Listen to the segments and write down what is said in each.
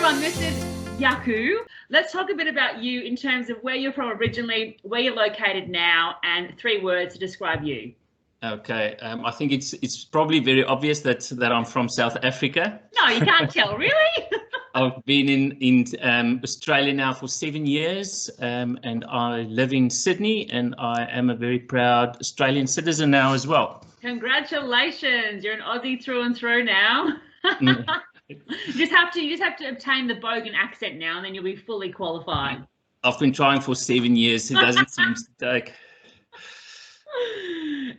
everyone, this is Jaco. Let's talk a bit about you in terms of where you're from originally, where you're located now, and 3 words to describe you. Okay, I think it's probably very obvious that I'm from South Africa. No, you can't tell, really? I've been in Australia now for 7 years, and I live in Sydney, and I am a very proud Australian citizen now as well. Congratulations, you're an Aussie through and through now. You just have to obtain the Bogan accent now, and then you'll be fully qualified. I've been trying for 7 years. It doesn't seem to take.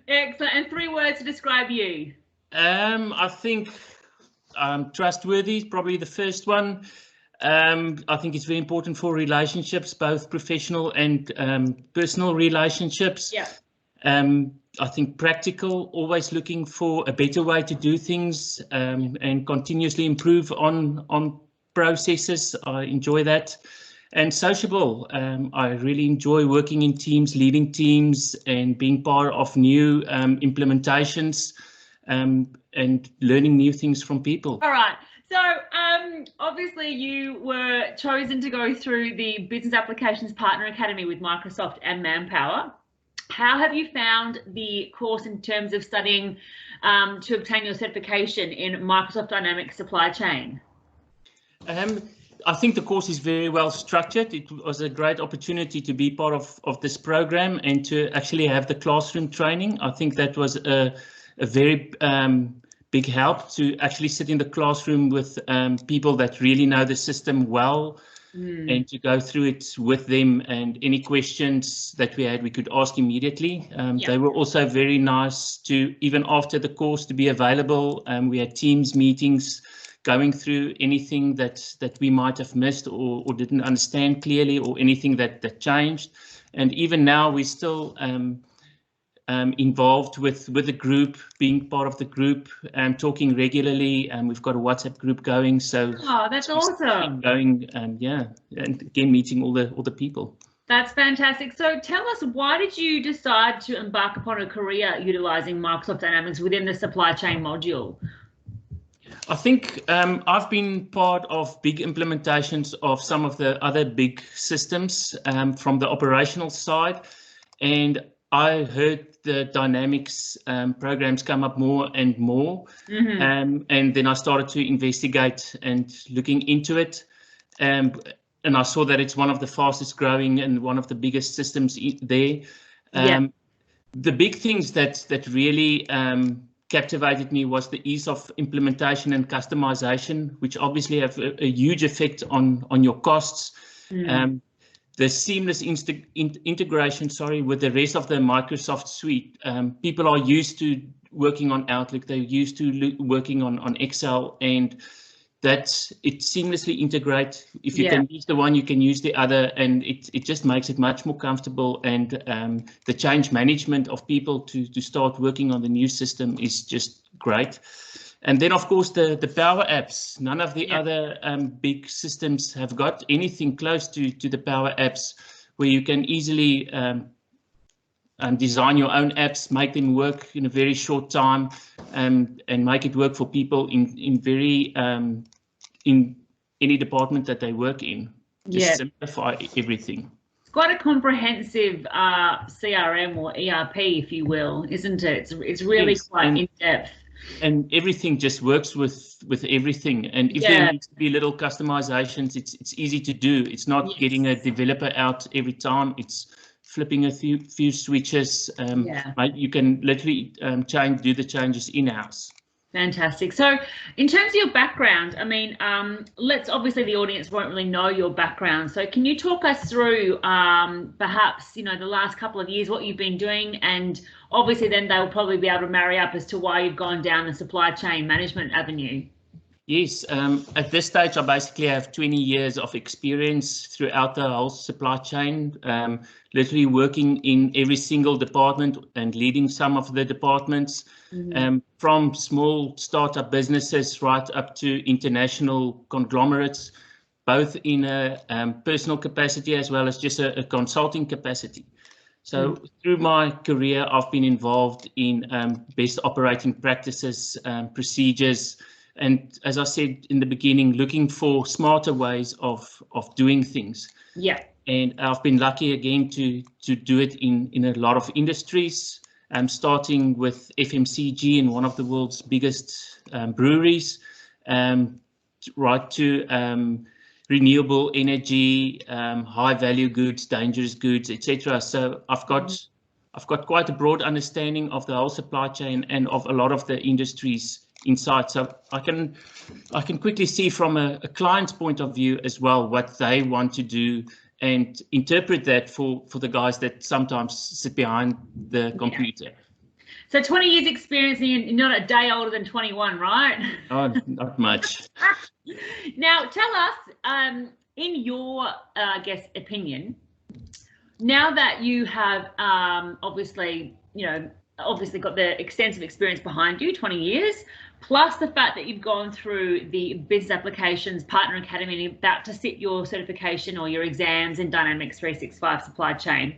Excellent. And 3 words to describe you. I think trustworthy is probably the first one. I think it's very important for relationships, both professional and personal relationships. Yeah. I think practical, always looking for a better way to do things, and continuously improve on processes. I enjoy that. And sociable. I really enjoy working in teams, leading teams, and being part of new implementations, and learning new things from people. All right. So obviously you were chosen to go through the Business Applications Partner Academy with Microsoft and Manpower. How have you found the course in terms of studying to obtain your certification in Microsoft Dynamics Supply Chain? I think the course is very well structured. It was a great opportunity to be part of this program and to actually have the classroom training. I think that was a very big help to actually sit in the classroom with people that really know the system well, and to go through it with them, and any questions that we had, we could ask immediately. They were also very nice to, even after the course, to be available. We had Teams meetings going through anything that we might have missed or didn't understand clearly, or anything that changed. And even now we're still involved with the group, being part of the group, and talking regularly, and we've got a WhatsApp group going. So that's awesome. Going, and again meeting all the people. That's fantastic. So tell us, why did you decide to embark upon a career utilizing Microsoft Dynamics within the supply chain module? I think I've been part of big implementations of some of the other big systems from the operational side, and I heard the Dynamics programs come up more and more, and then I started to investigate and looking into it, and I saw that it's one of the fastest growing and one of the biggest systems there. The big things that really captivated me was the ease of implementation and customization, which obviously have a huge effect on your costs. The seamless integration, with the rest of the Microsoft suite. People are used to working on Outlook, they're used to working on Excel, and that it seamlessly integrates. If you can use the one, you can use the other, and it just makes it much more comfortable. And the change management of people to start working on the new system is just great. And then, of course, the Power Apps. None of the other big systems have got anything close to the Power Apps, where you can easily design your own apps, make them work in a very short time, and make it work for people in very in any department that they work in. Just simplify everything. It's quite a comprehensive CRM or ERP, if you will, isn't it? It's really quite in depth. And everything just works with everything. And if there needs to be little customizations, it's easy to do. It's not getting a developer out every time. It's flipping a few switches. You can literally do the changes in-house. Fantastic. So in terms of your background, I mean, obviously the audience won't really know your background. So can you talk us through perhaps, the last couple of years, what you've been doing, and obviously then they'll probably be able to marry up as to why you've gone down the supply chain management avenue. Yes, at this stage, I basically have 20 years of experience throughout the whole supply chain, literally working in every single department and leading some of the departments, from small startup businesses right up to international conglomerates, both in a personal capacity as well as just a consulting capacity. So through my career, I've been involved in best operating practices, procedures, And as I said in the beginning, looking for smarter ways of doing things. Yeah. And I've been lucky again to do it in a lot of industries. Starting with FMCG in one of the world's biggest breweries, right to renewable energy, high value goods, dangerous goods, etc. So I've got quite a broad understanding of the whole supply chain and of a lot of the industries inside. So I can quickly see from a client's point of view as well what they want to do and interpret that for the guys that sometimes sit behind the computer. Yeah. So 20 years experience, and you're not a day older than 21, right? Oh, not much. Now, tell us, in your, I guess, opinion, now that you have obviously got the extensive experience behind you, 20 years, plus the fact that you've gone through the Business Applications Partner Academy and about to sit your certification or your exams in Dynamics 365 supply chain.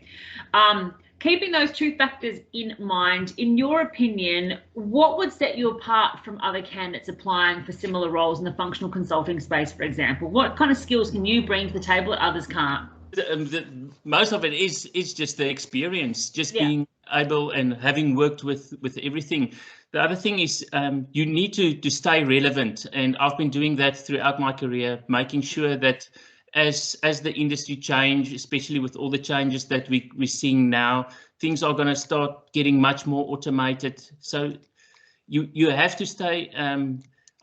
Keeping those two factors in mind, in your opinion, what would set you apart from other candidates applying for similar roles in the functional consulting space, for example? What kind of skills can you bring to the table that others can't? Most of it is just the experience, just being able and having worked with everything. The other thing is you need to stay relevant, and I've been doing that throughout my career, making sure that as the industry change, especially with all the changes that we're seeing now, things are going to start getting much more automated. So you have to stay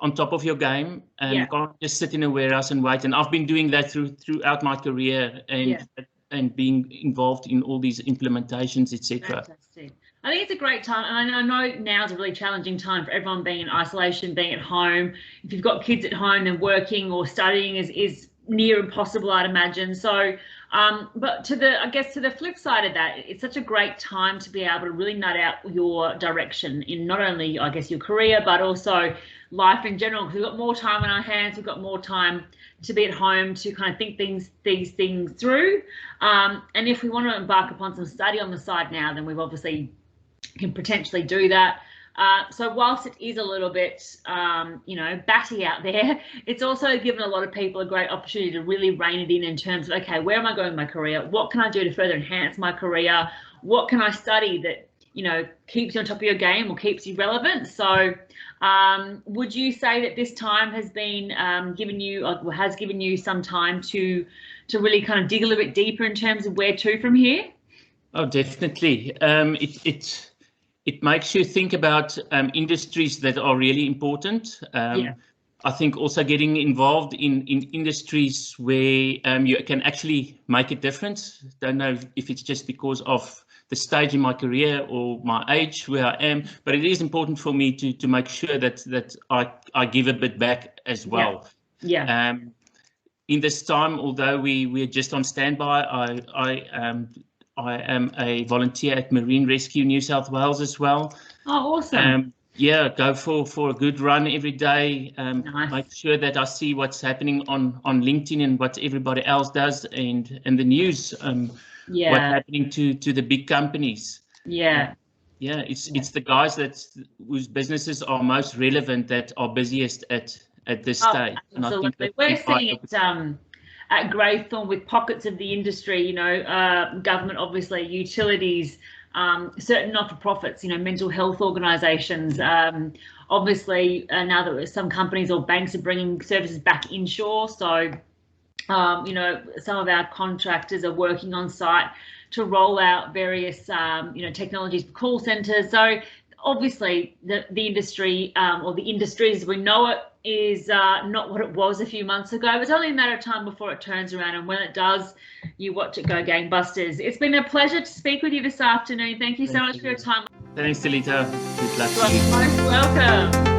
on top of your game, and you can't just sit in a warehouse and wait. And I've been doing that throughout my career and being involved in all these implementations, etc. Fantastic. I think it's a great time, and I know now is a really challenging time for everyone being in isolation, being at home. If you've got kids at home, then working or studying is near impossible, I'd imagine. So, but to the flip side of that, it's such a great time to be able to really nut out your direction in not only, I guess, your career, but also life in general, because we've got more time on our hands, we've got more time to be at home to kind of think these things through. And if we want to embark upon some study on the side now, then we've obviously can potentially do that. So whilst it is a little bit, batty out there, it's also given a lot of people a great opportunity to really rein it in terms of, okay, where am I going with my career? What can I do to further enhance my career? What can I study that, keeps you on top of your game or keeps you relevant? So would you say that this time has been given you some time to really kind of dig a little bit deeper in terms of where to from here? Oh, definitely. It makes you think about industries that are really important. I think also getting involved in industries where you can actually make a difference. Don't know if it's just because of the stage in my career or my age where I am, but it is important for me to make sure that I give a bit back as well. In this time, although we're just on standby, I am a volunteer at Marine Rescue New South Wales as well. Oh, awesome. Go for a good run every day. Nice. Make sure that I see what's happening on LinkedIn and what everybody else does and the news, what's happening to the big companies. It's the guys whose businesses are most relevant that are busiest at this stage. Absolutely. And I think we're seeing it at Greythorn with pockets of the industry, government, obviously, utilities, certain not-for-profits, mental health organisations. Obviously, now that some companies or banks are bringing services back inshore, so some of our contractors are working on site to roll out various technologies for call centres. So obviously, the industry or the industries as we know it is not what it was a few months ago. It's only a matter of time before it turns around, and when it does, you watch it go gangbusters. It's been a pleasure to speak with you this afternoon. Thank you so much for your time. Thanks, Talitha. Good luck. You are most welcome.